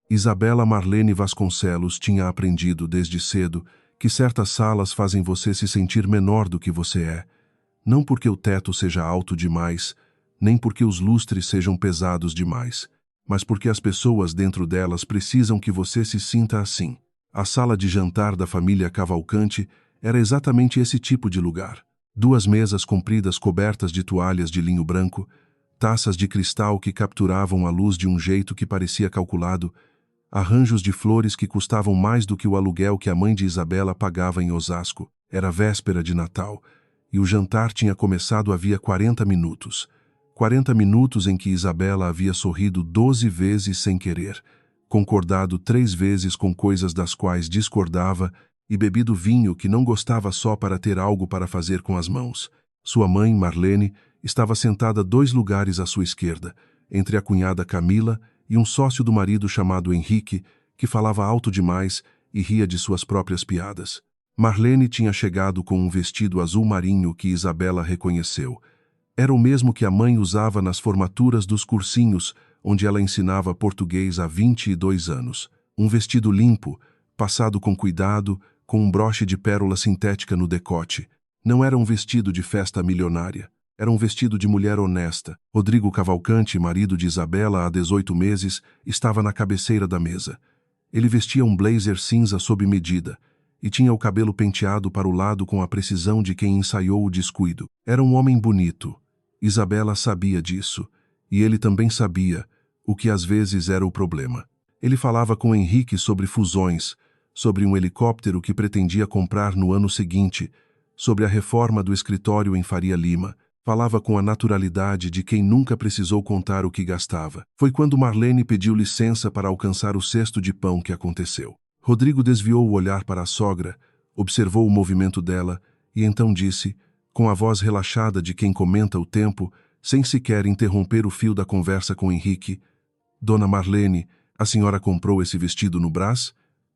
Isabela Marlene Vasconcelos tinha aprendido desde cedo que certas salas fazem você se sentir menor do que você é, não porque o teto seja alto demais, nem porque os lustres sejam pesados demais, mas porque as pessoas dentro delas precisam que você se sinta assim. A sala de jantar da família Cavalcante era exatamente esse tipo de lugar. 2 mesas compridas cobertas de toalhas de linho branco, taças de cristal que capturavam a luz de um jeito que parecia calculado, arranjos de flores que custavam mais do que o aluguel que a mãe de Isabela pagava em Osasco. Era véspera de Natal, e o jantar tinha começado havia 40 minutos. 40 minutos em que Isabela havia sorrido 12 vezes sem querer, concordado 3 vezes com coisas das quais discordava e bebido vinho que não gostava só para ter algo para fazer com as mãos. Sua mãe, Marlene, estava sentada 2 lugares à sua esquerda, entre a cunhada Camila e um sócio do marido chamado Henrique, que falava alto demais e ria de suas próprias piadas. Marlene tinha chegado com um vestido azul marinho que Isabela reconheceu. Era o mesmo que a mãe usava nas formaturas dos cursinhos, onde ela ensinava português há 22 anos. Um vestido limpo, passado com cuidado, com um broche de pérola sintética no decote. Não era um vestido de festa milionária. Era um vestido de mulher honesta. Rodrigo Cavalcante, marido de Isabela há 18 meses, estava na cabeceira da mesa. Ele vestia um blazer cinza sob medida e tinha o cabelo penteado para o lado com a precisão de quem ensaiou o descuido. Era um homem bonito. Isabela sabia disso, e ele também sabia, o que às vezes era o problema. Ele falava com Henrique sobre fusões, sobre um helicóptero que pretendia comprar no ano seguinte, sobre a reforma do escritório em Faria Lima. Falava com a naturalidade de quem nunca precisou contar o que gastava. Foi quando Marlene pediu licença para alcançar o cesto de pão que aconteceu. Rodrigo desviou o olhar para a sogra, observou o movimento dela e então disse, com a voz relaxada de quem comenta o tempo, sem sequer interromper o fio da conversa com Henrique: Dona Marlene, a senhora comprou esse vestido no Brás?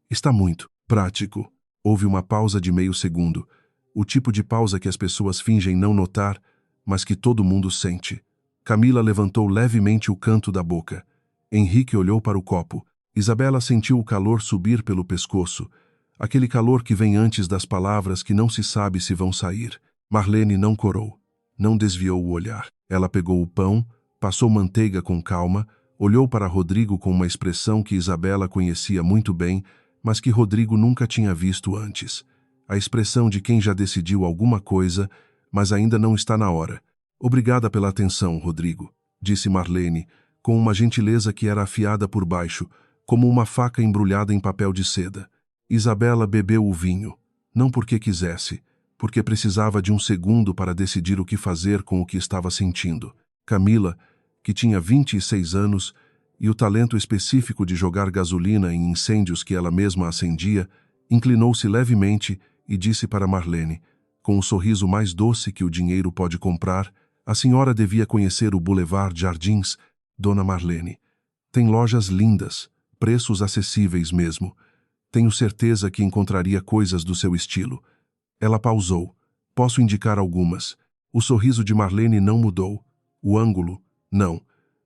Está muito prático. Houve uma pausa de meio segundo, o tipo de pausa que as pessoas fingem não notar, mas que todo mundo sente. Camila levantou levemente o canto da boca. Henrique olhou para o copo. Isabela sentiu o calor subir pelo pescoço, aquele calor que vem antes das palavras que não se sabe se vão sair. Marlene não corou, não desviou o olhar. Ela pegou o pão, passou manteiga com calma, olhou para Rodrigo com uma expressão que Isabela conhecia muito bem, mas que Rodrigo nunca tinha visto antes. A expressão de quem já decidiu alguma coisa, mas ainda não está na hora. Obrigada pela atenção, Rodrigo, disse Marlene, com uma gentileza que era afiada por baixo, como uma faca embrulhada em papel de seda. Isabela bebeu o vinho, não porque quisesse, porque precisava de um segundo para decidir o que fazer com o que estava sentindo. Camila, que tinha 26 anos, e o talento específico de jogar gasolina em incêndios que ela mesma acendia, inclinou-se levemente e disse para Marlene, com o sorriso mais doce que o dinheiro pode comprar: a senhora devia conhecer o Boulevard Jardins, Dona Marlene. Tem lojas lindas, preços acessíveis mesmo. Tenho certeza que encontraria coisas do seu estilo. Ela pausou. Posso indicar algumas. O sorriso de Marlene não mudou. O ângulo, não.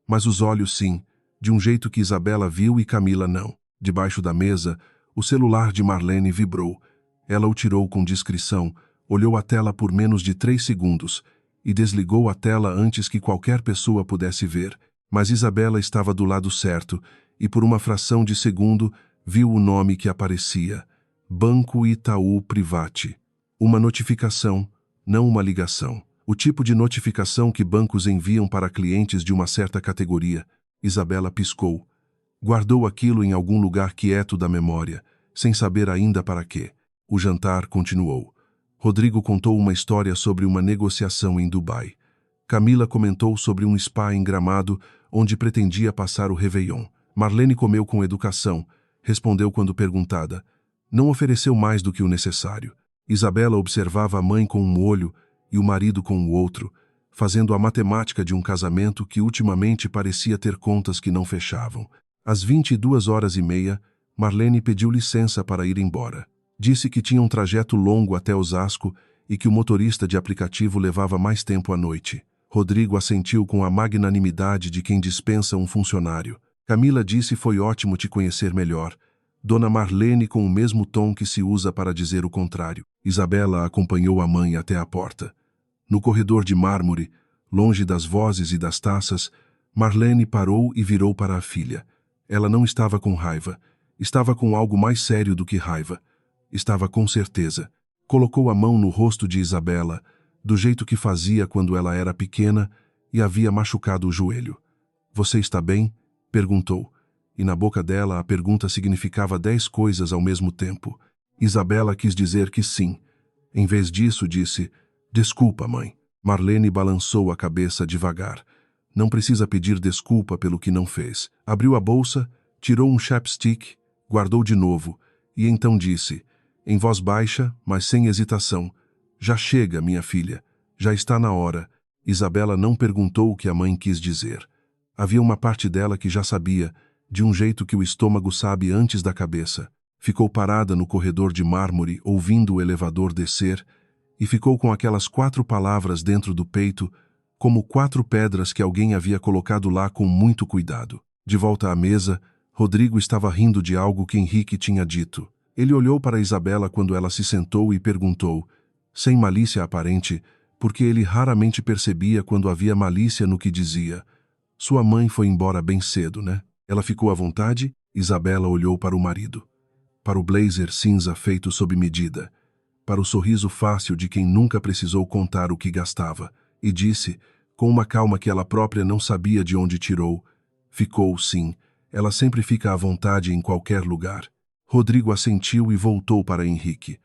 Mas os olhos sim, de um jeito que Isabela viu e Camila não. Debaixo da mesa, o celular de Marlene vibrou. Ela o tirou com discrição, olhou a tela por menos de 3 segundos e desligou a tela antes que qualquer pessoa pudesse ver. Mas Isabela estava do lado certo e por uma fração de segundo viu o nome que aparecia: Banco Itaú Private. Uma notificação, não uma ligação. O tipo de notificação que bancos enviam para clientes de uma certa categoria. Isabela piscou. Guardou aquilo em algum lugar quieto da memória, sem saber ainda para quê. O jantar continuou. Rodrigo contou uma história sobre uma negociação em Dubai. Camila comentou sobre um spa em Gramado, onde pretendia passar o Réveillon. Marlene comeu com educação, respondeu quando perguntada. Não ofereceu mais do que o necessário. Isabela observava a mãe com um olho e o marido com o outro, fazendo a matemática de um casamento que ultimamente parecia ter contas que não fechavam. Às 22h30, Marlene pediu licença para ir embora. Disse que tinha um trajeto longo até Osasco e que o motorista de aplicativo levava mais tempo à noite. Rodrigo assentiu com a magnanimidade de quem dispensa um funcionário. Camila disse: foi ótimo te conhecer melhor. Dona Marlene com o mesmo tom que se usa para dizer o contrário. Isabela acompanhou a mãe até a porta. No corredor de mármore, longe das vozes e das taças, Marlene parou e virou para a filha. Ela não estava com raiva. Estava com algo mais sério do que raiva. Estava com certeza. Colocou a mão no rosto de Isabela, do jeito que fazia quando ela era pequena e havia machucado o joelho. Você está bem? Perguntou. E na boca dela a pergunta significava 10 coisas ao mesmo tempo. Isabela quis dizer que sim. Em vez disso, disse: desculpa, mãe. Marlene balançou a cabeça devagar. Não precisa pedir desculpa pelo que não fez. Abriu a bolsa, tirou um chapstick, guardou de novo, e então disse, em voz baixa, mas sem hesitação: já chega, minha filha. Já está na hora. Isabela não perguntou o que a mãe quis dizer. Havia uma parte dela que já sabia, de um jeito que o estômago sabe antes da cabeça. Ficou parada no corredor de mármore, ouvindo o elevador descer, e ficou com aquelas 4 palavras dentro do peito, como 4 pedras que alguém havia colocado lá com muito cuidado. De volta à mesa, Rodrigo estava rindo de algo que Henrique tinha dito. Ele olhou para Isabela quando ela se sentou e perguntou, sem malícia aparente, porque ele raramente percebia quando havia malícia no que dizia: sua mãe foi embora bem cedo, né? Ela ficou à vontade? Isabela olhou para o marido. Para o blazer cinza feito sob medida. Para o sorriso fácil de quem nunca precisou contar o que gastava. E disse, com uma calma que ela própria não sabia de onde tirou: ficou, sim. Ela sempre fica à vontade em qualquer lugar. Rodrigo assentiu e voltou para Henrique.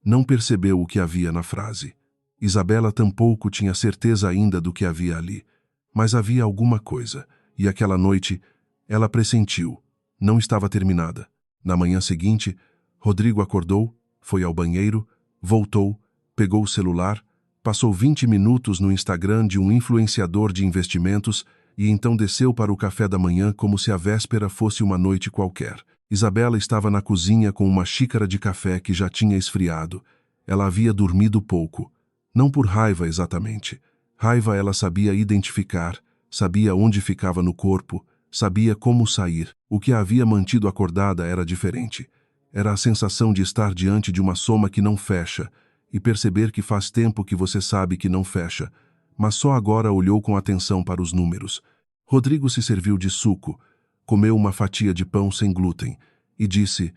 Não percebeu o que havia na frase. Isabela tampouco tinha certeza ainda do que havia ali. Mas havia alguma coisa, e aquela noite ela pressentiu. Não estava terminada. Na manhã seguinte, Rodrigo acordou, foi ao banheiro, voltou, pegou o celular, passou 20 minutos no Instagram de um influenciador de investimentos e então desceu para o café da manhã como se a véspera fosse uma noite qualquer. Isabela estava na cozinha com uma xícara de café que já tinha esfriado. Ela havia dormido pouco. Não por raiva exatamente. Raiva ela sabia identificar, sabia onde ficava no corpo, sabia como sair. O que a havia mantido acordada era diferente. Era a sensação de estar diante de uma soma que não fecha e perceber que faz tempo que você sabe que não fecha, mas só agora olhou com atenção para os números. Rodrigo se serviu de suco, comeu uma fatia de pão sem glúten e disse,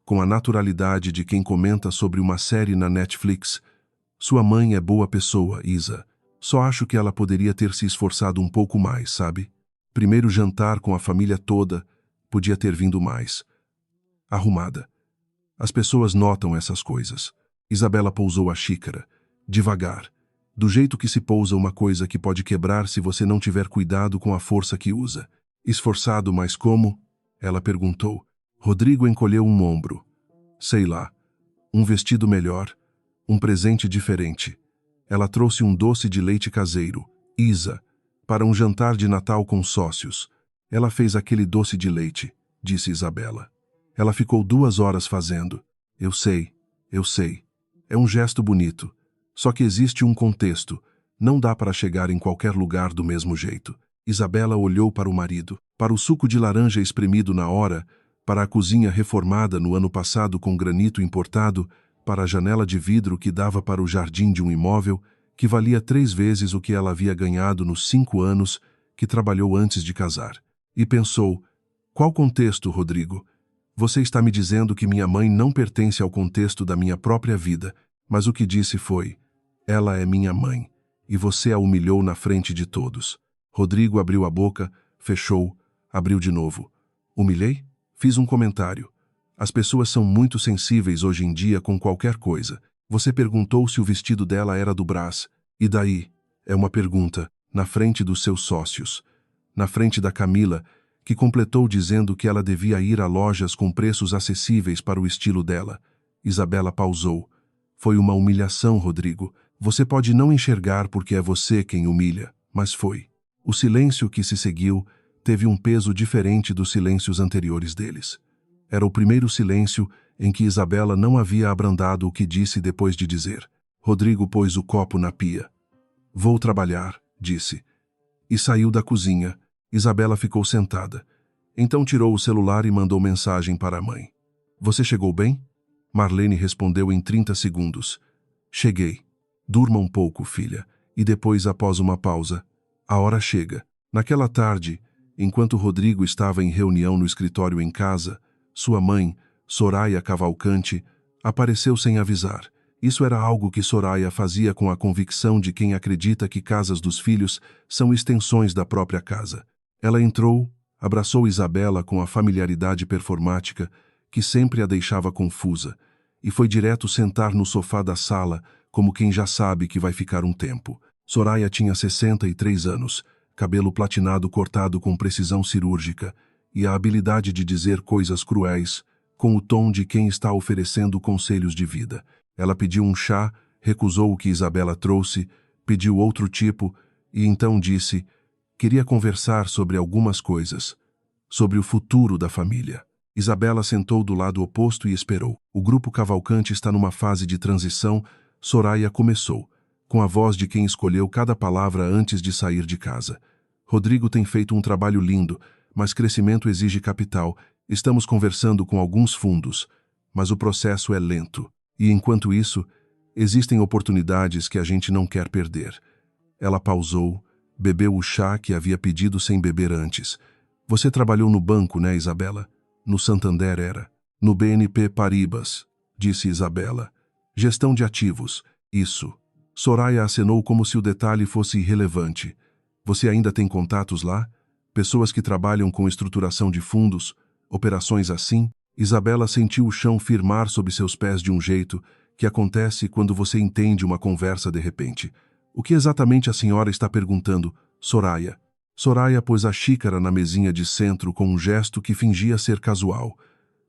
com a naturalidade de quem comenta sobre uma série na Netflix: sua mãe é boa pessoa, Isa. Só acho que ela poderia ter se esforçado um pouco mais, sabe? Primeiro jantar com a família toda, podia ter vindo mais. Arrumada. As pessoas notam essas coisas. Isabela pousou a xícara, devagar, do jeito que se pousa uma coisa que pode quebrar se você não tiver cuidado com a força que usa. Esforçado, mas como? Ela perguntou. Rodrigo encolheu um ombro. Sei lá. Um vestido melhor. Um presente diferente. Ela trouxe um doce de leite caseiro, Isa, para um jantar de Natal com sócios. Ela fez aquele doce de leite, disse Isabela. Ela ficou 2 horas fazendo. Eu sei. É um gesto bonito. Só que existe um contexto. Não dá para chegar em qualquer lugar do mesmo jeito. Isabela olhou para o marido, para o suco de laranja espremido na hora, para a cozinha reformada no ano passado com granito importado, para a janela de vidro que dava para o jardim de um imóvel que valia 3 vezes o que ela havia ganhado nos 5 anos que trabalhou antes de casar. E pensou, qual contexto, Rodrigo? Você está me dizendo que minha mãe não pertence ao contexto da minha própria vida, mas o que disse foi, ela é minha mãe, e você a humilhou na frente de todos. Rodrigo abriu a boca, fechou, abriu de novo. Humilhei? Fiz um comentário. As pessoas são muito sensíveis hoje em dia com qualquer coisa. Você perguntou se o vestido dela era do Brás. E daí? É uma pergunta, na frente dos seus sócios. Na frente da Camila, que completou dizendo que ela devia ir a lojas com preços acessíveis para o estilo dela. Isabela pausou. Foi uma humilhação, Rodrigo. Você pode não enxergar porque é você quem humilha, mas foi. O silêncio que se seguiu teve um peso diferente dos silêncios anteriores deles. Era o primeiro silêncio em que Isabela não havia abrandado o que disse depois de dizer. Rodrigo pôs o copo na pia. Vou trabalhar, disse. E saiu da cozinha. Isabela ficou sentada. Então tirou o celular e mandou mensagem para a mãe. Você chegou bem? Marlene respondeu em 30 segundos. Cheguei. Durma um pouco, filha. E depois, após uma pausa, a hora chega. Naquela tarde, enquanto Rodrigo estava em reunião no escritório em casa, sua mãe, Soraya Cavalcante, apareceu sem avisar. Isso era algo que Soraya fazia com a convicção de quem acredita que casas dos filhos são extensões da própria casa. Ela entrou, abraçou Isabela com a familiaridade performática que sempre a deixava confusa, e foi direto sentar no sofá da sala, como quem já sabe que vai ficar um tempo. Soraya tinha 63 anos, cabelo platinado cortado com precisão cirúrgica, e a habilidade de dizer coisas cruéis, com o tom de quem está oferecendo conselhos de vida. Ela pediu um chá, recusou o que Isabela trouxe, pediu outro tipo, e então disse: queria conversar sobre algumas coisas, sobre o futuro da família. Isabela sentou do lado oposto e esperou. O grupo Cavalcante está numa fase de transição. Soraya começou, com a voz de quem escolheu cada palavra antes de sair de casa. Rodrigo tem feito um trabalho lindo, mas crescimento exige capital. Estamos conversando com alguns fundos, mas o processo é lento. E enquanto isso, existem oportunidades que a gente não quer perder. Ela pausou, bebeu o chá que havia pedido sem beber antes. Você trabalhou no banco, né, Isabela? No Santander era. No BNP Paribas, disse Isabela. Gestão de ativos. Isso. Soraya acenou como se o detalhe fosse irrelevante. Você ainda tem contatos lá? Pessoas que trabalham com estruturação de fundos? Operações assim? Isabela sentiu o chão firmar sob seus pés de um jeito que acontece quando você entende uma conversa de repente. O que exatamente a senhora está perguntando, Soraya? Soraya pôs a xícara na mesinha de centro com um gesto que fingia ser casual.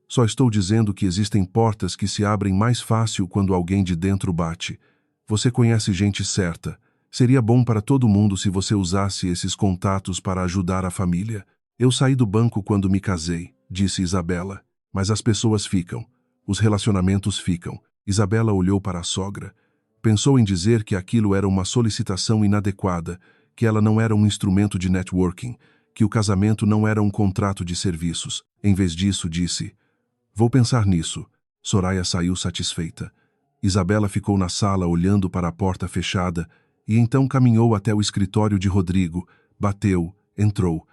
Só estou dizendo que existem portas que se abrem mais fácil quando alguém de dentro bate. Você conhece gente certa. Seria bom para todo mundo se você usasse esses contatos para ajudar a família. Eu saí do banco quando me casei, disse Isabela. Mas as pessoas ficam. Os relacionamentos ficam. Isabela olhou para a sogra. Pensou em dizer que aquilo era uma solicitação inadequada, que ela não era um instrumento de networking, que o casamento não era um contrato de serviços. Em vez disso, disse: vou pensar nisso. Soraya saiu satisfeita. Isabela ficou na sala olhando para a porta fechada e então caminhou até o escritório de Rodrigo, bateu, entrou.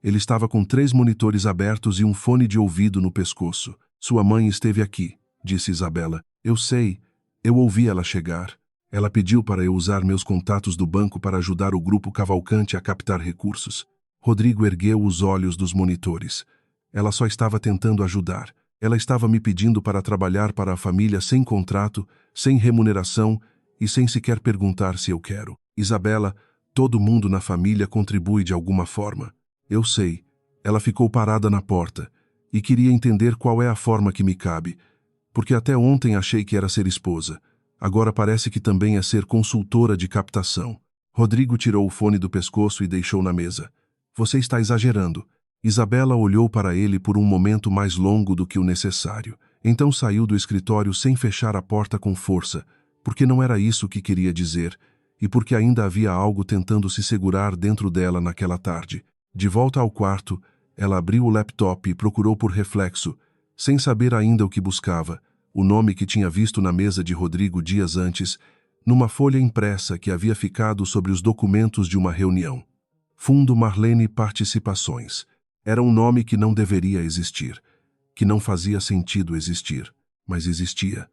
Ele estava com 3 monitores abertos e um fone de ouvido no pescoço. Sua mãe esteve aqui, disse Isabela. Eu sei. Eu ouvi ela chegar. Ela pediu para eu usar meus contatos do banco para ajudar o grupo Cavalcante a captar recursos. Rodrigo ergueu os olhos dos monitores. Ela só estava tentando ajudar. Ela estava me pedindo para trabalhar para a família sem contrato, sem remuneração e sem sequer perguntar se eu quero. Isabela, todo mundo na família contribui de alguma forma. Eu sei. Ela ficou parada na porta e queria entender qual é a forma que me cabe, porque até ontem achei que era ser esposa. Agora parece que também é ser consultora de captação. Rodrigo tirou o fone do pescoço e deixou na mesa. Você está exagerando. Isabela olhou para ele por um momento mais longo do que o necessário. Então saiu do escritório sem fechar a porta com força, porque não era isso que queria dizer, e porque ainda havia algo tentando se segurar dentro dela naquela tarde. De volta ao quarto, ela abriu o laptop e procurou por reflexo, sem saber ainda o que buscava, o nome que tinha visto na mesa de Rodrigo dias antes, numa folha impressa que havia ficado sobre os documentos de uma reunião. Fundo Marlene Participações. Era um nome que não deveria existir, que não fazia sentido existir, mas existia.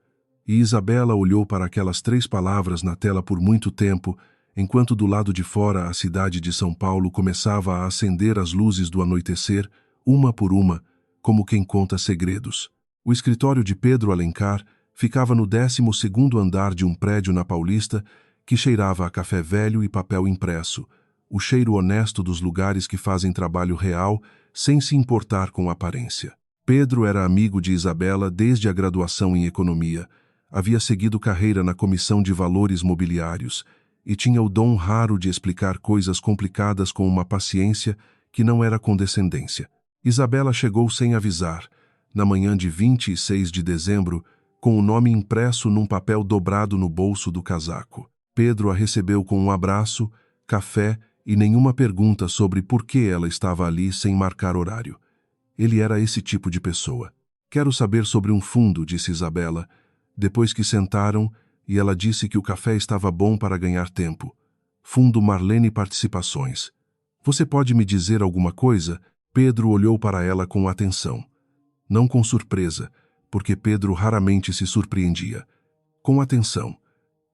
E Isabela olhou para aquelas 3 palavras na tela por muito tempo, enquanto do lado de fora a cidade de São Paulo começava a acender as luzes do anoitecer, uma por uma, como quem conta segredos. O escritório de Pedro Alencar ficava no 12º andar de um prédio na Paulista que cheirava a café velho e papel impresso, o cheiro honesto dos lugares que fazem trabalho real sem se importar com a aparência. Pedro era amigo de Isabela desde a graduação em economia, havia seguido carreira na Comissão de Valores Mobiliários e tinha o dom raro de explicar coisas complicadas com uma paciência que não era condescendência. Isabela chegou sem avisar, na manhã de 26 de dezembro, com o nome impresso num papel dobrado no bolso do casaco. Pedro a recebeu com um abraço, café e nenhuma pergunta sobre por que ela estava ali sem marcar horário. Ele era esse tipo de pessoa. Quero saber sobre um fundo, disse Isabela, depois que sentaram e ela disse que o café estava bom para ganhar tempo. Fundo Marlene Participações. Você pode me dizer alguma coisa? Pedro olhou para ela com atenção. Não com surpresa, porque Pedro raramente se surpreendia. Com atenção.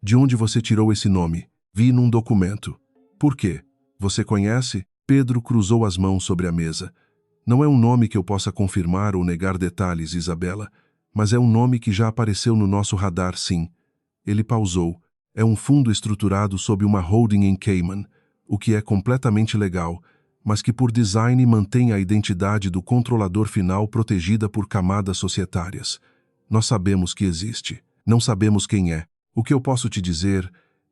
De onde você tirou esse nome? Vi num documento. Por quê? Você conhece? Pedro cruzou as mãos sobre a mesa. Não é um nome que eu possa confirmar ou negar detalhes, Isabela, mas é um nome que já apareceu no nosso radar, sim. Ele pausou. É um fundo estruturado sob uma holding em Cayman, o que é completamente legal, mas que por design mantém a identidade do controlador final protegida por camadas societárias. Nós sabemos que existe. Não sabemos quem é. O que eu posso te dizer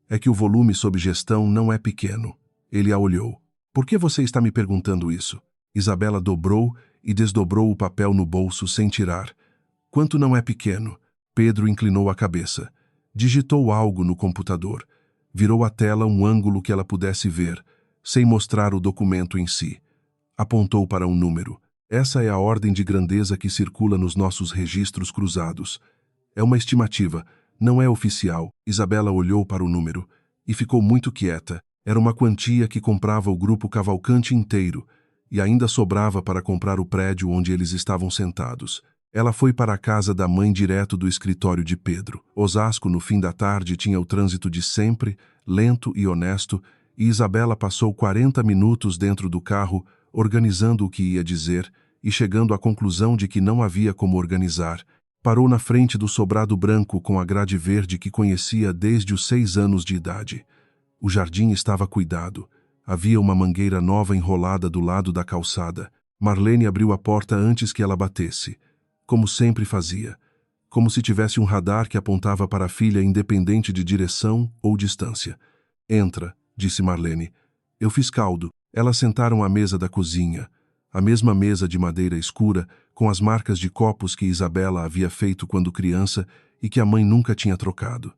é que o volume sob gestão não é pequeno. Ele a olhou. Por que você está me perguntando isso? Isabela dobrou e desdobrou o papel no bolso sem tirar. Quanto não é pequeno? Pedro inclinou a cabeça. Digitou algo no computador. Virou a tela um ângulo que ela pudesse ver, sem mostrar o documento em si. Apontou para um número. Essa é a ordem de grandeza que circula nos nossos registros cruzados. É uma estimativa, não é oficial. Isabela olhou para o número e ficou muito quieta. Era uma quantia que comprava o grupo Cavalcante inteiro e ainda sobrava para comprar o prédio onde eles estavam sentados. Ela foi para a casa da mãe direto do escritório de Pedro. Osasco, no fim da tarde, tinha o trânsito de sempre, lento e honesto, e Isabela passou 40 minutos dentro do carro, organizando o que ia dizer e chegando à conclusão de que não havia como organizar. Parou na frente do sobrado branco com a grade verde que conhecia desde os 6 anos de idade. O jardim estava cuidado. Havia uma mangueira nova enrolada do lado da calçada. Marlene abriu a porta antes que ela batesse, como sempre fazia, como se tivesse um radar que apontava para a filha independente de direção ou distância. Entra, disse Marlene. Eu fiz caldo. Elas sentaram à mesa da cozinha, a mesma mesa de madeira escura, com as marcas de copos que Isabela havia feito quando criança e que a mãe nunca tinha trocado.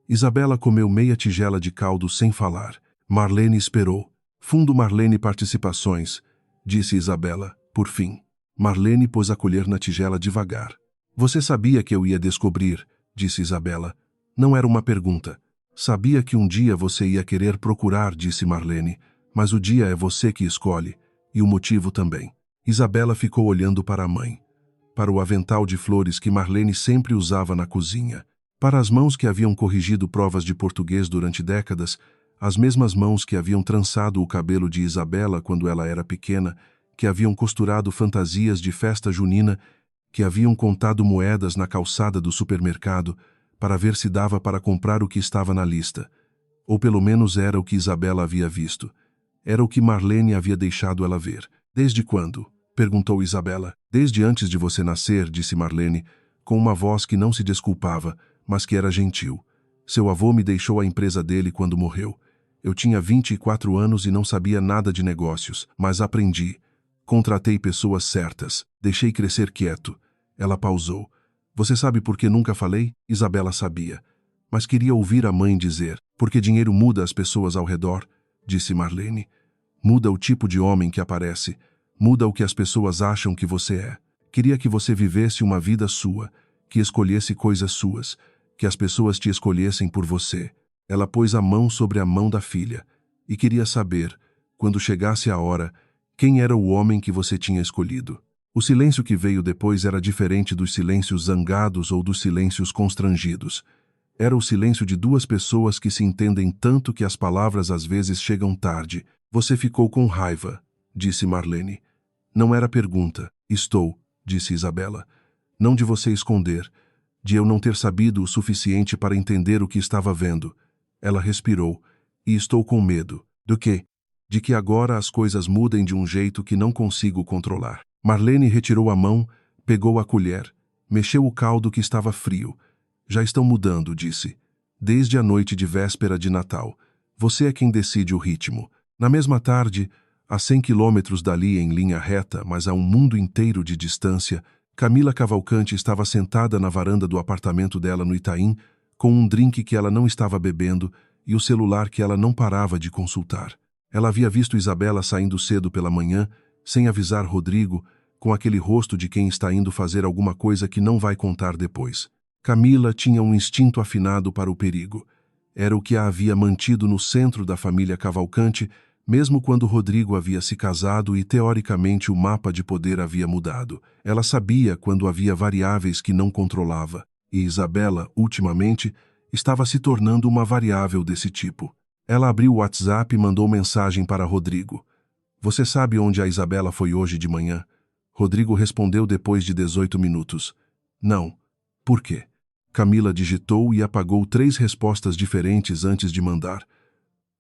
Isabela comeu meia tigela de caldo sem falar. Marlene esperou. Fundo Marlene Participações, disse Isabela, por fim. Marlene pôs a colher na tigela devagar. Você sabia que eu ia descobrir, disse Isabela. Não era uma pergunta. Sabia que um dia você ia querer procurar, disse Marlene, mas o dia é você que escolhe, e o motivo também. Isabela ficou olhando para a mãe, para o avental de flores que Marlene sempre usava na cozinha, para as mãos que haviam corrigido provas de português durante décadas, as mesmas mãos que haviam trançado o cabelo de Isabela quando ela era pequena, que haviam costurado fantasias de festa junina, que haviam contado moedas na calçada do supermercado para ver se dava para comprar o que estava na lista. Ou pelo menos era o que Isabela havia visto. Era o que Marlene havia deixado ela ver. Desde quando? Perguntou Isabela. Desde antes de você nascer, disse Marlene, com uma voz que não se desculpava, mas que era gentil. Seu avô me deixou a empresa dele quando morreu. Eu tinha 24 anos e não sabia nada de negócios, mas aprendi. Contratei pessoas certas. Deixei crescer quieto. Ela pausou. Você sabe por que nunca falei? Isabela sabia. Mas queria ouvir a mãe dizer. Porque dinheiro muda as pessoas ao redor, disse Marlene. Muda o tipo de homem que aparece. Muda o que as pessoas acham que você é. Queria que você vivesse uma vida sua, que escolhesse coisas suas, que as pessoas te escolhessem por você. Ela pôs a mão sobre a mão da filha e queria saber, quando chegasse a hora, quem era o homem que você tinha escolhido. O silêncio que veio depois era diferente dos silêncios zangados ou dos silêncios constrangidos. Era o silêncio de duas pessoas que se entendem tanto que as palavras às vezes chegam tarde. Você ficou com raiva, disse Marlene. Não era pergunta. Estou, disse Isabela. Não de você esconder, de eu não ter sabido o suficiente para entender o que estava vendo. Ela respirou. E estou com medo. Do quê? De que agora as coisas mudem de um jeito que não consigo controlar. Marlene retirou a mão, pegou a colher, mexeu o caldo que estava frio. Já estão mudando, disse. Desde a noite de véspera de Natal. Você é quem decide o ritmo. Na mesma tarde, a 100 quilômetros dali em linha reta, mas a um mundo inteiro de distância, Camila Cavalcante estava sentada na varanda do apartamento dela no Itaim, com um drink que ela não estava bebendo e o celular que ela não parava de consultar. Ela havia visto Isabela saindo cedo pela manhã, sem avisar Rodrigo, com aquele rosto de quem está indo fazer alguma coisa que não vai contar depois. Camila tinha um instinto afinado para o perigo. Era o que a havia mantido no centro da família Cavalcante, mesmo quando Rodrigo havia se casado e, teoricamente, o mapa de poder havia mudado. Ela sabia quando havia variáveis que não controlava, e Isabela, ultimamente, estava se tornando uma variável desse tipo. Ela abriu o WhatsApp e mandou mensagem para Rodrigo. Você sabe onde a Isabela foi hoje de manhã? Rodrigo respondeu depois de 18 minutos. Não. Por quê? Camila digitou e apagou 3 respostas diferentes antes de mandar.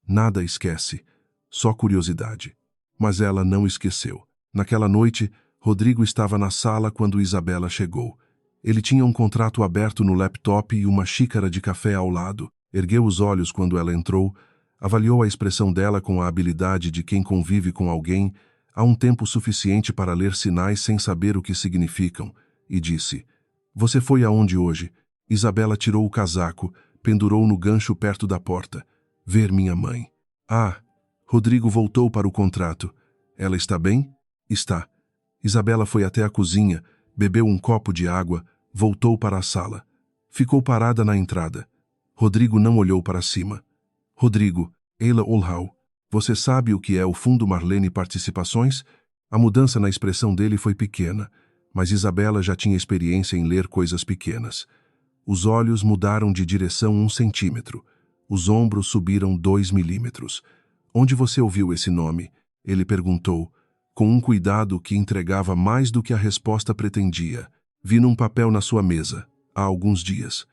Nada esquece. Só curiosidade. Mas ela não esqueceu. Naquela noite, Rodrigo estava na sala quando Isabela chegou. Ele tinha um contrato aberto no laptop e uma xícara de café ao lado. Ergueu os olhos quando ela entrou, avaliou a expressão dela com a habilidade de quem convive com alguém há um tempo suficiente para ler sinais sem saber o que significam, e disse: Você foi aonde hoje? Isabela tirou o casaco, pendurou no gancho perto da porta. Ver minha mãe. Ah! Rodrigo voltou para o contrato. Ela está bem? Está. Isabela foi até a cozinha, bebeu um copo de água, voltou para a sala. Ficou parada na entrada. Rodrigo não olhou para cima. Rodrigo, Eila Olhau, você sabe o que é o Fundo Marlene Participações? A mudança na expressão dele foi pequena, mas Isabela já tinha experiência em ler coisas pequenas. Os olhos mudaram de direção 1 centímetro. Os ombros subiram 2 milímetros. Onde você ouviu esse nome? Ele perguntou, com um cuidado que entregava mais do que a resposta pretendia. Vi num papel na sua mesa, há alguns dias.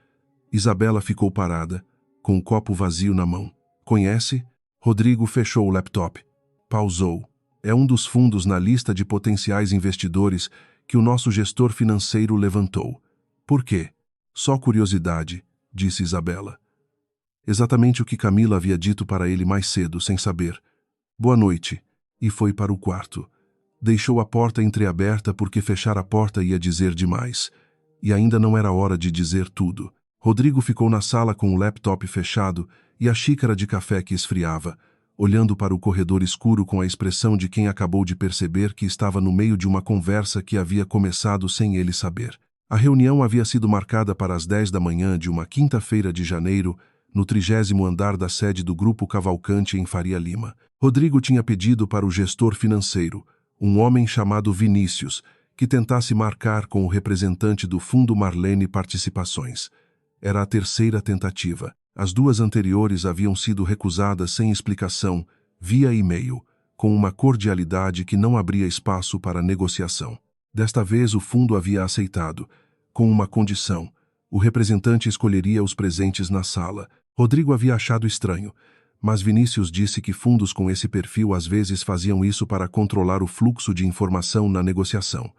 Isabela ficou parada, com o copo vazio na mão. Conhece? Rodrigo fechou o laptop. Pausou. É um dos fundos na lista de potenciais investidores que o nosso gestor financeiro levantou. Por quê? Só curiosidade, disse Isabela. Exatamente o que Camila havia dito para ele mais cedo, sem saber. Boa noite. E foi para o quarto. Deixou a porta entreaberta porque fechar a porta ia dizer demais. E ainda não era hora de dizer tudo. Rodrigo ficou na sala com o laptop fechado e a xícara de café que esfriava, olhando para o corredor escuro com a expressão de quem acabou de perceber que estava no meio de uma conversa que havia começado sem ele saber. A reunião havia sido marcada para as 10 da manhã de uma quinta-feira de janeiro, no 30º andar da sede do Grupo Cavalcante em Faria Lima. Rodrigo tinha pedido para o gestor financeiro, um homem chamado Vinícius, que tentasse marcar com o representante do Fundo Marlene Participações. Era a 3ª tentativa. As 2 anteriores haviam sido recusadas sem explicação, via e-mail, com uma cordialidade que não abria espaço para negociação. Desta vez o fundo havia aceitado, com uma condição. O representante escolheria os presentes na sala. Rodrigo havia achado estranho, mas Vinícius disse que fundos com esse perfil às vezes faziam isso para controlar o fluxo de informação na negociação.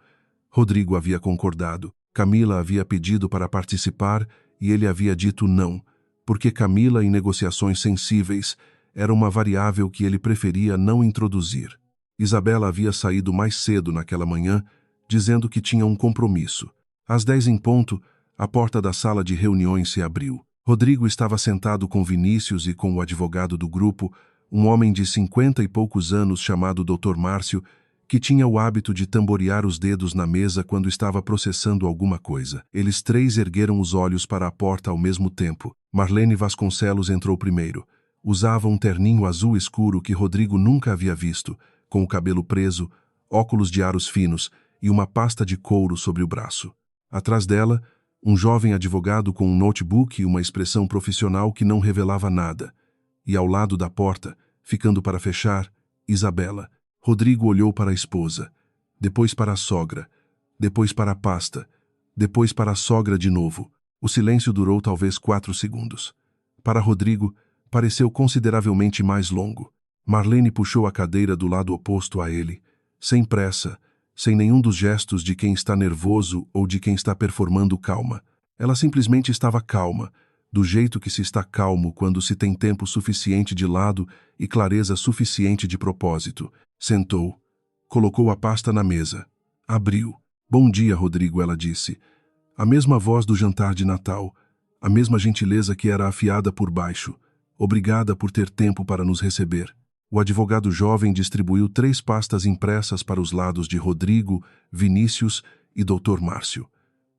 Rodrigo havia concordado. Camila havia pedido para participar e ele havia dito não, porque Camila em negociações sensíveis era uma variável que ele preferia não introduzir. Isabela havia saído mais cedo naquela manhã, dizendo que tinha um compromisso. Às 10 em ponto, a porta da sala de reuniões se abriu. Rodrigo estava sentado com Vinícius e com o advogado do grupo, um homem de 50 e poucos anos chamado Dr. Márcio, que tinha o hábito de tamborear os dedos na mesa quando estava processando alguma coisa. Eles 3 ergueram os olhos para a porta ao mesmo tempo. Marlene Vasconcelos entrou primeiro. Usava um terninho azul escuro que Rodrigo nunca havia visto, com o cabelo preso, óculos de aros finos e uma pasta de couro sobre o braço. Atrás dela, um jovem advogado com um notebook e uma expressão profissional que não revelava nada. E ao lado da porta, ficando para fechar, Isabela. Rodrigo olhou para a esposa, depois para a sogra, depois para a pasta, depois para a sogra de novo. O silêncio durou talvez 4 segundos. Para Rodrigo, pareceu consideravelmente mais longo. Marlene puxou a cadeira do lado oposto a ele, sem pressa, sem nenhum dos gestos de quem está nervoso ou de quem está performando calma. Ela simplesmente estava calma, do jeito que se está calmo quando se tem tempo suficiente de lado e clareza suficiente de propósito. Sentou, colocou a pasta na mesa, abriu. Bom dia, Rodrigo, ela disse. A mesma voz do jantar de Natal, a mesma gentileza que era afiada por baixo. Obrigada por ter tempo para nos receber. O advogado jovem distribuiu 3 pastas impressas para os lados de Rodrigo, Vinícius e Dr. Márcio.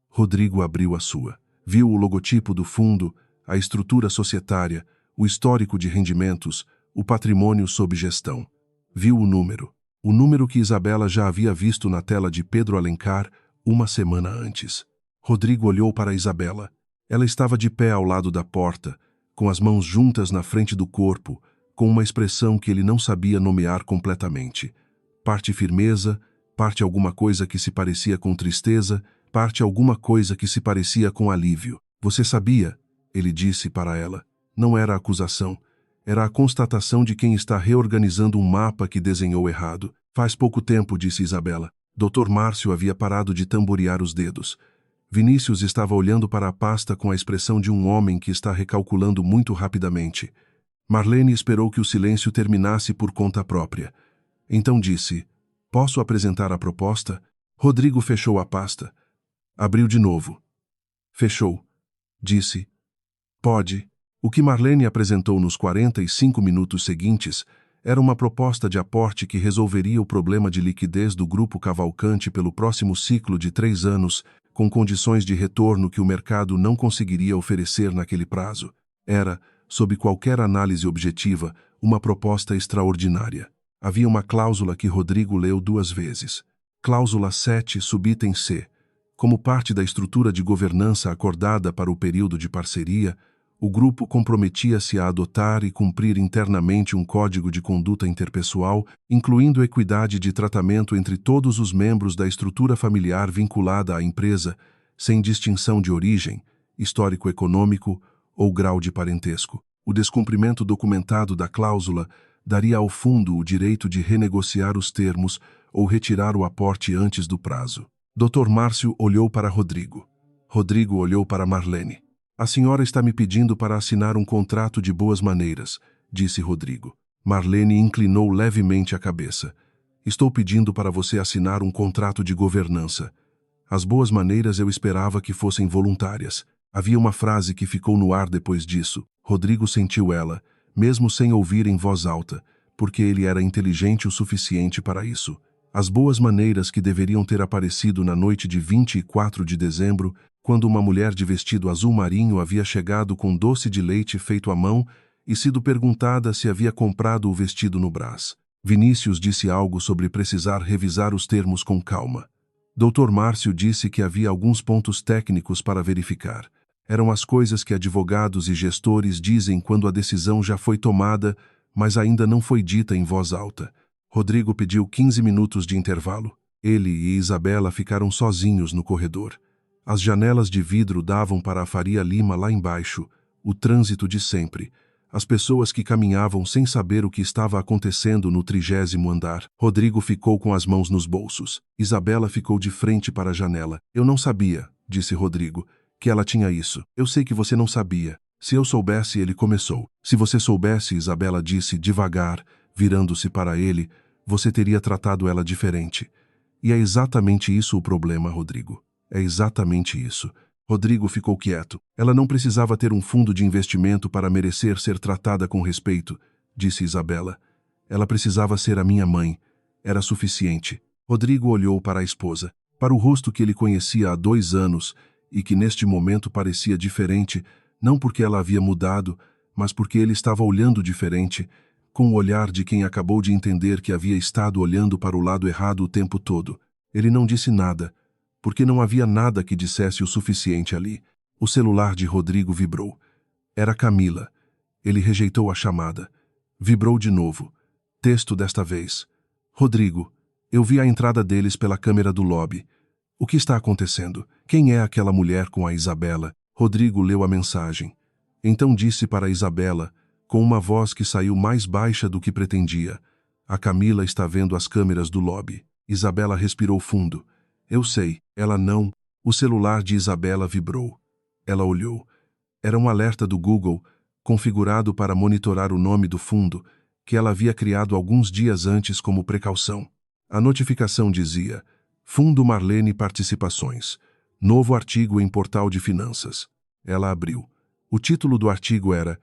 Rodrigo abriu a sua. Viu o logotipo do fundo, a estrutura societária, o histórico de rendimentos, o patrimônio sob gestão. Viu o número que Isabela já havia visto na tela de Pedro Alencar uma semana antes. Rodrigo olhou para Isabela. Ela estava de pé ao lado da porta, com as mãos juntas na frente do corpo, com uma expressão que ele não sabia nomear completamente. Parte firmeza, parte alguma coisa que se parecia com tristeza, parte alguma coisa que se parecia com alívio. Você sabia, ele disse para ela. Não era acusação. Era a constatação de quem está reorganizando um mapa que desenhou errado. Faz pouco tempo, disse Isabela. Dr. Márcio havia parado de tamborear os dedos. Vinícius estava olhando para a pasta com a expressão de um homem que está recalculando muito rapidamente. Marlene esperou que o silêncio terminasse por conta própria. Então disse, posso apresentar a proposta? Rodrigo fechou a pasta. Abriu de novo. Fechou. Disse, pode. O que Marlene apresentou nos 45 minutos seguintes era uma proposta de aporte que resolveria o problema de liquidez do Grupo Cavalcante pelo próximo ciclo de 3 anos, com condições de retorno que o mercado não conseguiria oferecer naquele prazo. Era, sob qualquer análise objetiva, uma proposta extraordinária. Havia uma cláusula que Rodrigo leu 2 vezes. Cláusula 7, subitem C. Como parte da estrutura de governança acordada para o período de parceria, o grupo comprometia-se a adotar e cumprir internamente um código de conduta interpessoal, incluindo equidade de tratamento entre todos os membros da estrutura familiar vinculada à empresa, sem distinção de origem, histórico econômico ou grau de parentesco. O descumprimento documentado da cláusula daria ao fundo o direito de renegociar os termos ou retirar o aporte antes do prazo. Dr. Márcio olhou para Rodrigo. Rodrigo olhou para Marlene. A senhora está me pedindo para assinar um contrato de boas maneiras, disse Rodrigo. Marlene inclinou levemente a cabeça. Estou pedindo para você assinar um contrato de governança. As boas maneiras eu esperava que fossem voluntárias. Havia uma frase que ficou no ar depois disso. Rodrigo sentiu ela, mesmo sem ouvir em voz alta, porque ele era inteligente o suficiente para isso. As boas maneiras que deveriam ter aparecido na noite de 24 de dezembro, quando uma mulher de vestido azul marinho havia chegado com doce de leite feito à mão e sido perguntada se havia comprado o vestido no Brás. Vinícius disse algo sobre precisar revisar os termos com calma. Dr. Márcio disse que havia alguns pontos técnicos para verificar. Eram as coisas que advogados e gestores dizem quando a decisão já foi tomada, mas ainda não foi dita em voz alta. Rodrigo pediu 15 minutos de intervalo. Ele e Isabela ficaram sozinhos no corredor. As janelas de vidro davam para a Faria Lima lá embaixo, o trânsito de sempre, as pessoas que caminhavam sem saber o que estava acontecendo no 30º andar. Rodrigo ficou com as mãos nos bolsos. Isabela ficou de frente para a janela. Eu não sabia, disse Rodrigo, que ela tinha isso. Eu sei que você não sabia. Se eu soubesse, ele começou. Se você soubesse, Isabela disse devagar, virando-se para ele, você teria tratado ela diferente. E é exatamente isso o problema, Rodrigo. É exatamente isso. Rodrigo ficou quieto. Ela não precisava ter um fundo de investimento para merecer ser tratada com respeito, disse Isabela. Ela precisava ser a minha mãe. Era suficiente. Rodrigo olhou para a esposa, para o rosto que ele conhecia há 2 anos e que neste momento parecia diferente, não porque ela havia mudado, mas porque ele estava olhando diferente, com o olhar de quem acabou de entender que havia estado olhando para o lado errado o tempo todo. Ele não disse nada, porque não havia nada que dissesse o suficiente ali. O celular de Rodrigo vibrou. Era Camila. Ele rejeitou a chamada. Vibrou de novo. Texto desta vez. Rodrigo, eu vi a entrada deles pela câmera do lobby. O que está acontecendo? Quem é aquela mulher com a Isabela? Rodrigo leu a mensagem. Então disse para a Isabela, com uma voz que saiu mais baixa do que pretendia. A Camila está vendo as câmeras do lobby. Isabela respirou fundo. Eu sei, ela não. O celular de Isabela vibrou. Ela olhou. Era um alerta do Google, configurado para monitorar o nome do fundo, que ela havia criado alguns dias antes como precaução. A notificação dizia: Fundo Marlene Participações. Novo artigo em portal de finanças. Ela abriu. O título do artigo era: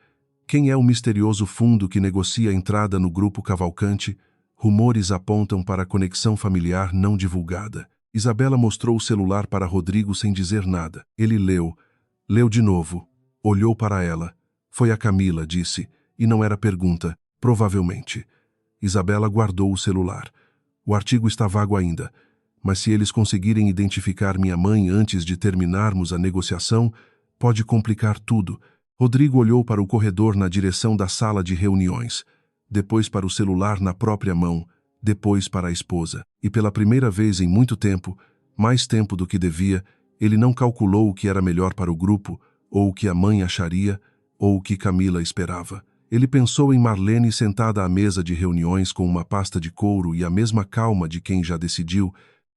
Quem é o misterioso fundo que negocia a entrada no grupo Cavalcante? Rumores apontam para a conexão familiar não divulgada. Isabela mostrou o celular para Rodrigo sem dizer nada. Ele leu. Leu de novo. Olhou para ela. Foi a Camila, disse. E não era pergunta. Provavelmente. Isabela guardou o celular. O artigo está vago ainda. Mas se eles conseguirem identificar minha mãe antes de terminarmos a negociação, pode complicar tudo. Rodrigo olhou para o corredor na direção da sala de reuniões, depois para o celular na própria mão, depois para a esposa. E pela primeira vez em muito tempo, mais tempo do que devia, ele não calculou o que era melhor para o grupo, ou o que a mãe acharia, ou o que Camila esperava. Ele pensou em Marlene sentada à mesa de reuniões com uma pasta de couro e a mesma calma de quem já decidiu,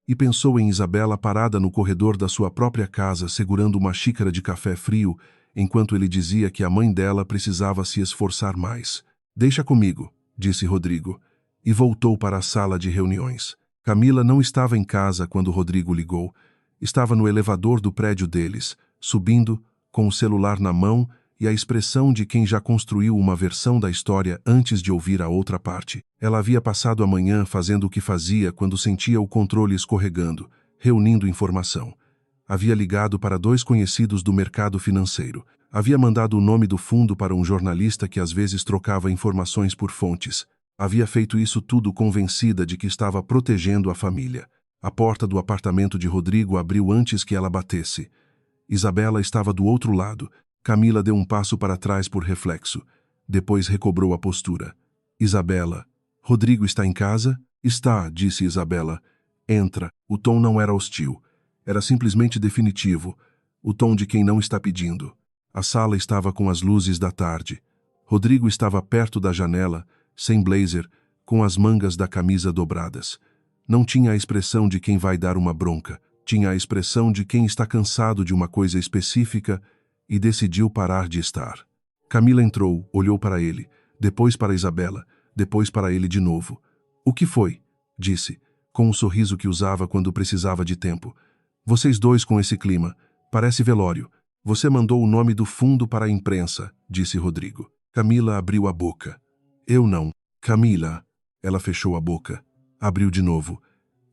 e pensou em Isabela parada no corredor da sua própria casa segurando uma xícara de café frio, enquanto ele dizia que a mãe dela precisava se esforçar mais. Deixa comigo, disse Rodrigo, e voltou para a sala de reuniões. Camila não estava em casa quando Rodrigo ligou. Estava no elevador do prédio deles, subindo, com o celular na mão e a expressão de quem já construiu uma versão da história antes de ouvir a outra parte. Ela havia passado a manhã fazendo o que fazia quando sentia o controle escorregando, reunindo informação. Havia ligado para 2 conhecidos do mercado financeiro. Havia mandado o nome do fundo para um jornalista que às vezes trocava informações por fontes. Havia feito isso tudo convencida de que estava protegendo a família. A porta do apartamento de Rodrigo abriu antes que ela batesse. Isabela estava do outro lado. Camila deu um passo para trás por reflexo. Depois recobrou a postura. Isabela. Rodrigo está em casa? Está, disse Isabela. Entra. O tom não era hostil. Era simplesmente definitivo. O tom de quem não está pedindo. A sala estava com as luzes da tarde. Rodrigo estava perto da janela, sem blazer, com as mangas da camisa dobradas. Não tinha a expressão de quem vai dar uma bronca. Tinha a expressão de quem está cansado de uma coisa específica e decidiu parar de estar. Camila entrou, olhou para ele, depois para Isabela, depois para ele de novo. O que foi? Disse, com um sorriso que usava quando precisava de tempo. Vocês dois com esse clima. Parece velório. Você mandou o nome do fundo para a imprensa, disse Rodrigo. Camila abriu a boca. Eu não. Camila. Ela fechou a boca. Abriu de novo.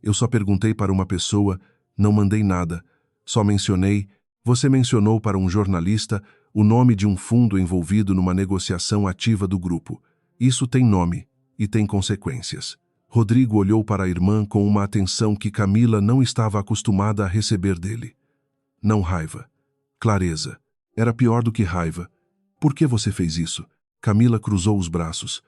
Eu só perguntei para uma pessoa, não mandei nada. Só mencionei. Você mencionou para um jornalista o nome de um fundo envolvido numa negociação ativa do grupo. Isso tem nome e tem consequências. Rodrigo olhou para a irmã com uma atenção que Camila não estava acostumada a receber dele. Não raiva. Clareza. Era pior do que raiva. Por que você fez isso? Camila cruzou os braços.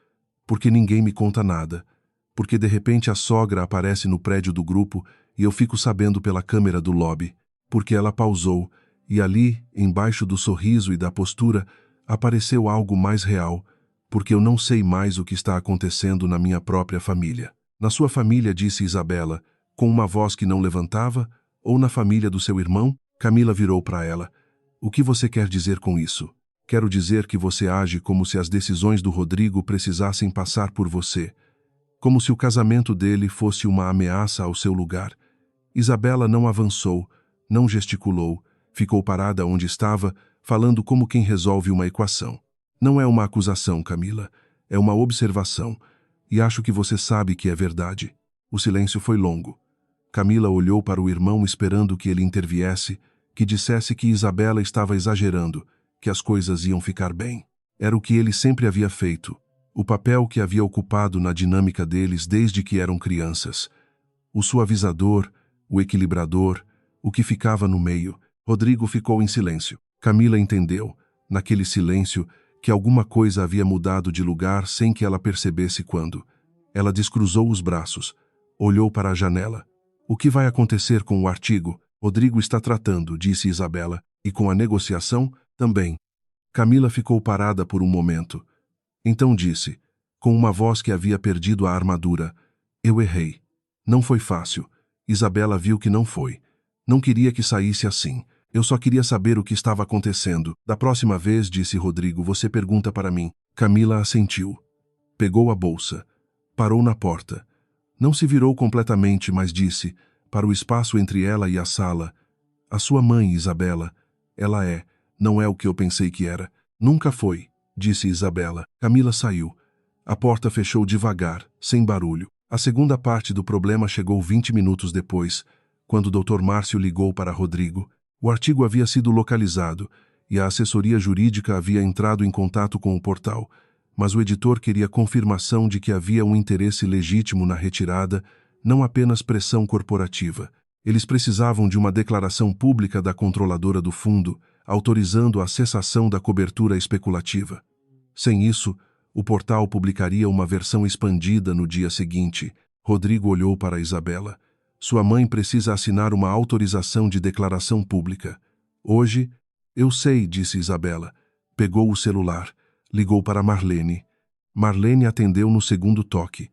Porque ninguém me conta nada. Porque de repente a sogra aparece no prédio do grupo e eu fico sabendo pela câmera do lobby. Porque ela pausou. E ali, embaixo do sorriso e da postura, apareceu algo mais real, porque eu não sei mais o que está acontecendo na minha própria família. Na sua família, disse Isabela, com uma voz que não levantava, ou na família do seu irmão? Camila virou para ela. O que você quer dizer com isso? Quero dizer que você age como se as decisões do Rodrigo precisassem passar por você, como se o casamento dele fosse uma ameaça ao seu lugar. Isabela não avançou, não gesticulou, ficou parada onde estava, falando como quem resolve uma equação. Não é uma acusação, Camila. É uma observação. E acho que você sabe que é verdade. O silêncio foi longo. Camila olhou para o irmão esperando que ele interviesse, que dissesse que Isabela estava exagerando, que as coisas iam ficar bem. Era o que ele sempre havia feito, o papel que havia ocupado na dinâmica deles desde que eram crianças. O suavizador, o equilibrador, o que ficava no meio. Rodrigo ficou em silêncio. Camila entendeu, naquele silêncio, que alguma coisa havia mudado de lugar sem que ela percebesse quando. Ela descruzou os braços, olhou para a janela. O que vai acontecer com o artigo? Rodrigo está tratando, disse Isabela, e com a negociação, também. Camila ficou parada por um momento. Então disse, com uma voz que havia perdido a armadura, eu errei. Não foi fácil. Isabela viu que não foi. Não queria que saísse assim. Eu só queria saber o que estava acontecendo. Da próxima vez, disse Rodrigo, você pergunta para mim. Camila assentiu. Pegou a bolsa. Parou na porta. Não se virou completamente, mas disse, para o espaço entre ela e a sala, a sua mãe, Isabela, ela é, não é o que eu pensei que era. Nunca foi. disse Isabela. Camila saiu. A porta fechou devagar, sem barulho. A segunda parte do problema chegou 20 minutos depois, quando o Dr. Márcio ligou para Rodrigo. O artigo havia sido localizado e a assessoria jurídica havia entrado em contato com o portal, mas o editor queria confirmação de que havia um interesse legítimo na retirada, não apenas pressão corporativa. Eles precisavam de uma declaração pública da controladora do fundo, autorizando a cessação da cobertura especulativa. Sem isso, o portal publicaria uma versão expandida no dia seguinte. Rodrigo olhou para Isabela. Sua mãe precisa assinar uma autorização de declaração pública. Hoje, eu sei, disse Isabela. Pegou o celular. Ligou para Marlene. Marlene atendeu no segundo toque.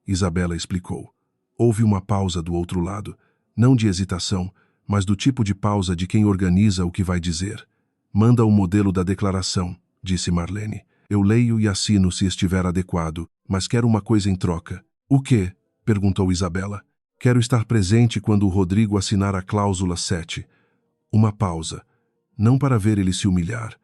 Isabela explicou. Houve uma pausa do outro lado. Não de hesitação, mas do tipo de pausa de quem organiza o que vai dizer. Manda o modelo da declaração, disse Marlene. Eu leio e assino se estiver adequado, mas quero uma coisa em troca. O quê? Perguntou Isabela. Quero estar presente quando o Rodrigo assinar a cláusula 7. Uma pausa. Não para ver ele se humilhar,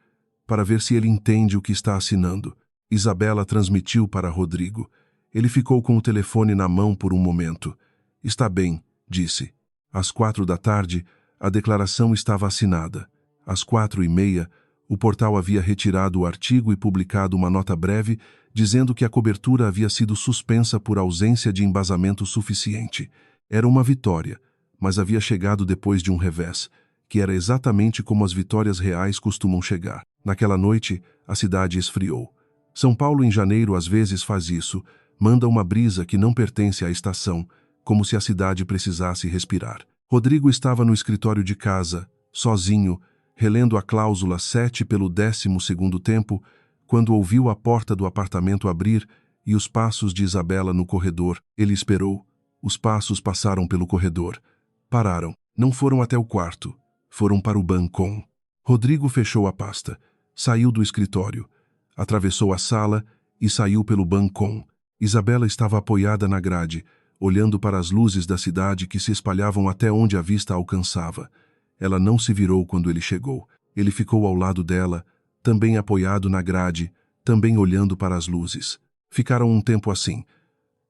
para ver se ele entende o que está assinando. Isabela transmitiu para Rodrigo. Ele ficou com o telefone na mão por um momento. Está bem, disse. Às 4 da tarde, a declaração estava assinada. Às 4h30, o portal havia retirado o artigo e publicado uma nota breve dizendo que a cobertura havia sido suspensa por ausência de embasamento suficiente. Era uma vitória, mas havia chegado depois de um revés, que era exatamente como as vitórias reais costumam chegar. Naquela noite, a cidade esfriou. São Paulo em janeiro às vezes faz isso, manda uma brisa que não pertence à estação, como se a cidade precisasse respirar. Rodrigo estava no escritório de casa, sozinho, relendo a cláusula 7 pelo 12º tempo, quando ouviu a porta do apartamento abrir e os passos de Isabela no corredor. Ele esperou. Os passos passaram pelo corredor. Pararam. Não foram até o quarto. Foram para o balcão. Rodrigo fechou a pasta. Saiu do escritório. Atravessou a sala e saiu pelo balcão. Isabela estava apoiada na grade, olhando para as luzes da cidade que se espalhavam até onde a vista alcançava. Ela não se virou quando ele chegou. Ele ficou ao lado dela, também apoiado na grade, também olhando para as luzes. Ficaram um tempo assim.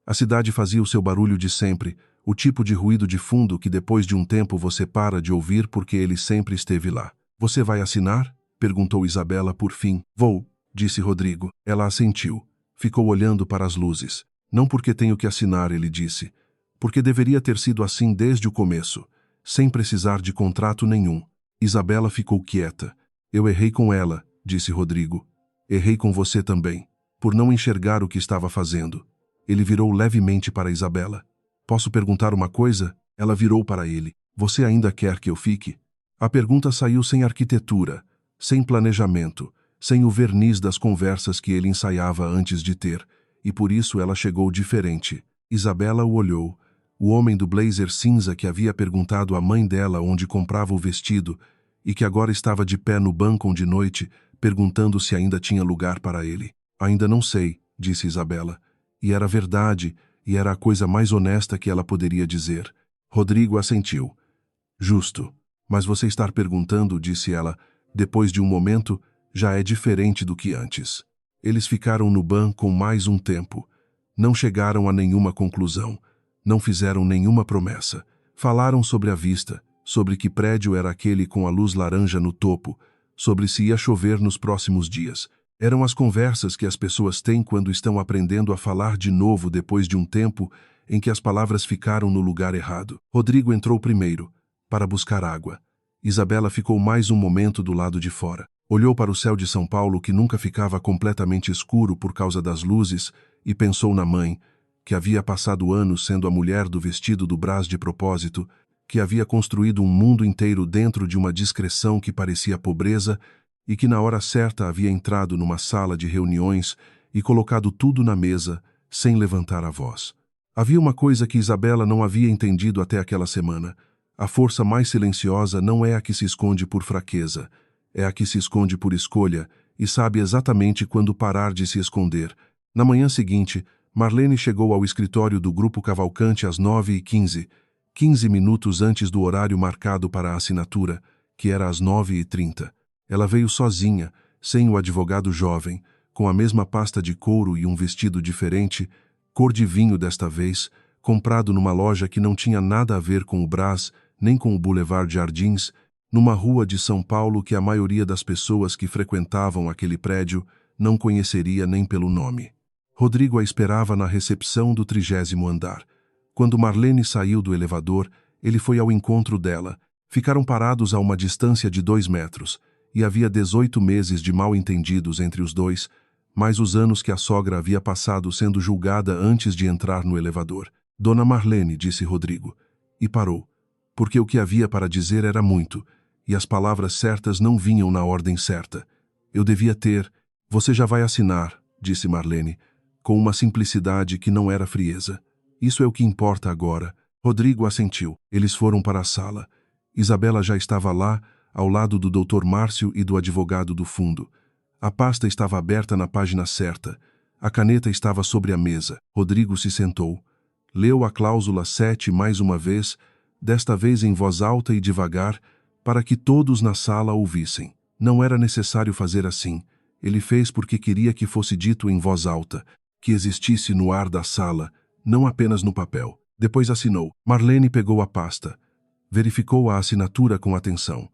A cidade fazia o seu barulho de sempre, o tipo de ruído de fundo que depois de um tempo você para de ouvir porque ele sempre esteve lá. Você vai assinar? Perguntou Isabela por fim. Vou, disse Rodrigo. Ela assentiu. Ficou olhando para as luzes. Não porque tenho que assinar, ele disse. Porque deveria ter sido assim desde o começo, sem precisar de contrato nenhum. Isabela ficou quieta. Eu errei com ela, disse Rodrigo. Errei com você também, por não enxergar o que estava fazendo. Ele virou levemente para Isabela. Posso perguntar uma coisa? Ela virou para ele. Você ainda quer que eu fique? A pergunta saiu sem arquitetura, sem planejamento, sem o verniz das conversas que ele ensaiava antes de ter, e por isso ela chegou diferente. Isabela o olhou. O homem do blazer cinza que havia perguntado à mãe dela onde comprava o vestido e que agora estava de pé no banco de noite, perguntando se ainda tinha lugar para ele. Ainda não sei, disse Isabela. E era verdade, e era a coisa mais honesta que ela poderia dizer. Rodrigo assentiu. Justo. Mas você estar perguntando, disse ela, depois de um momento, já é diferente do que antes. Eles ficaram no banco mais um tempo. Não chegaram a nenhuma conclusão. Não fizeram nenhuma promessa. Falaram sobre a vista, sobre que prédio era aquele com a luz laranja no topo, sobre se ia chover nos próximos dias. Eram as conversas que as pessoas têm quando estão aprendendo a falar de novo depois de um tempo em que as palavras ficaram no lugar errado. Rodrigo entrou primeiro, para buscar água. Isabela ficou mais um momento do lado de fora. Olhou para o céu de São Paulo que nunca ficava completamente escuro por causa das luzes e pensou na mãe, que havia passado anos sendo a mulher do vestido do Brás de propósito, que havia construído um mundo inteiro dentro de uma discrição que parecia pobreza e que na hora certa havia entrado numa sala de reuniões e colocado tudo na mesa, sem levantar a voz. Havia uma coisa que Isabela não havia entendido até aquela semana. A força mais silenciosa não é a que se esconde por fraqueza, é a que se esconde por escolha e sabe exatamente quando parar de se esconder. Na manhã seguinte, Marlene chegou ao escritório do Grupo Cavalcante às 9h15, 15 minutos antes do horário marcado para a assinatura, que era às 9h30. Ela veio sozinha, sem o advogado jovem, com a mesma pasta de couro e um vestido diferente, cor de vinho desta vez, comprado numa loja que não tinha nada a ver com o Brás, nem com o Boulevard Jardins, numa rua de São Paulo que a maioria das pessoas que frequentavam aquele prédio não conheceria nem pelo nome. Rodrigo a esperava na recepção do 30º andar. Quando Marlene saiu do elevador, ele foi ao encontro dela. Ficaram parados a uma distância de 2 metros, e havia 18 meses de mal-entendidos entre os dois, mais os anos que a sogra havia passado sendo julgada antes de entrar no elevador. Dona Marlene, disse Rodrigo, e parou, porque o que havia para dizer era muito, e as palavras certas não vinham na ordem certa. Eu devia ter... Você já vai assinar, disse Marlene, com uma simplicidade que não era frieza. Isso é o que importa agora. Rodrigo assentiu. Eles foram para a sala. Isabela já estava lá, ao lado do Dr. Márcio e do advogado do fundo. A pasta estava aberta na página certa. A caneta estava sobre a mesa. Rodrigo se sentou. Leu a cláusula 7 mais uma vez, desta vez em voz alta e devagar, para que todos na sala ouvissem. Não era necessário fazer assim. Ele fez porque queria que fosse dito em voz alta, que existisse no ar da sala, não apenas no papel. Depois assinou. Marlene pegou a pasta. Verificou a assinatura com atenção.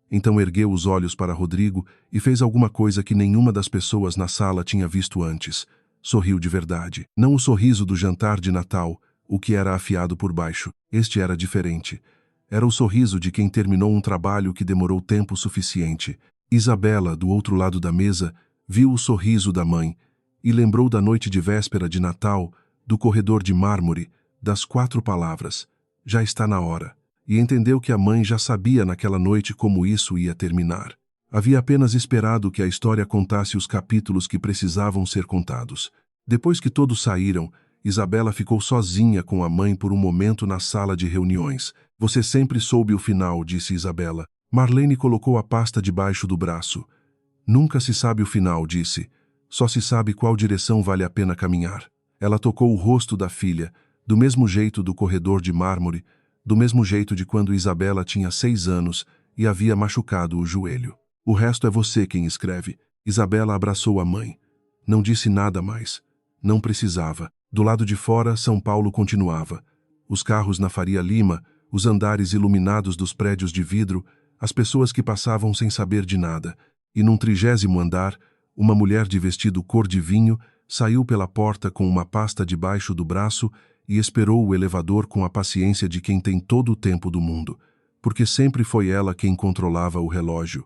Então ergueu os olhos para Rodrigo e fez alguma coisa que nenhuma das pessoas na sala tinha visto antes. Sorriu de verdade. Não o sorriso do jantar de Natal, o que era afiado por baixo. Este era diferente. Era o sorriso de quem terminou um trabalho que demorou tempo suficiente. Isabela, do outro lado da mesa, viu o sorriso da mãe e lembrou da noite de véspera de Natal, do corredor de mármore, das 4 palavras, já está na hora, e entendeu que a mãe já sabia naquela noite como isso ia terminar. Havia apenas esperado que a história contasse os capítulos que precisavam ser contados. Depois que todos saíram, Isabela ficou sozinha com a mãe por um momento na sala de reuniões. Você sempre soube o final, disse Isabela. Marlene colocou a pasta debaixo do braço. Nunca se sabe o final, disse. Só se sabe qual direção vale a pena caminhar. Ela tocou o rosto da filha, do mesmo jeito do corredor de mármore, do mesmo jeito de quando Isabela tinha 6 anos e havia machucado o joelho. O resto é você quem escreve. Isabela abraçou a mãe. Não disse nada mais. Não precisava. Do lado de fora, São Paulo continuava. Os carros na Faria Lima, os andares iluminados dos prédios de vidro, as pessoas que passavam sem saber de nada. E num 30º andar, uma mulher de vestido cor de vinho saiu pela porta com uma pasta debaixo do braço e esperou o elevador com a paciência de quem tem todo o tempo do mundo, porque sempre foi ela quem controlava o relógio.